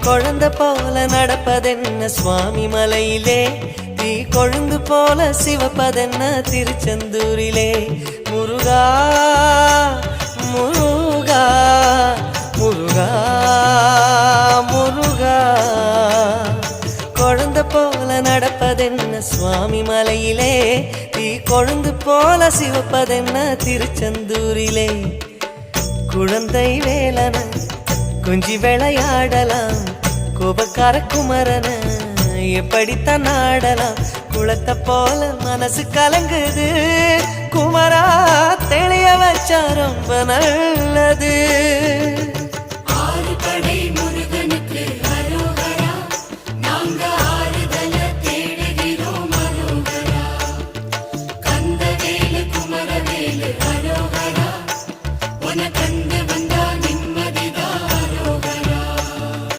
குழந்தை போல நடப்பதென்ன சுவாமி மலையிலே, தீ கொழுந்து போல சிவப்பதென்ன திருச்செந்தூரிலே. முருகா முருகா முருகா முருகா, குழந்தை போல நடப்பதென்ன சுவாமி மலையிலே, தீ கொழுந்து போல சிவப்பதென்ன திருச்செந்தூரிலே. குழந்தை வேலன கொஞ்சி விளையாடலாம், கோபக்கார குமரன எப்படித்தான் ஆடலாம். குளத்தை போல மனசு கலங்குது, குமரா தெளிய வச்சா ரொம்ப நல்லது.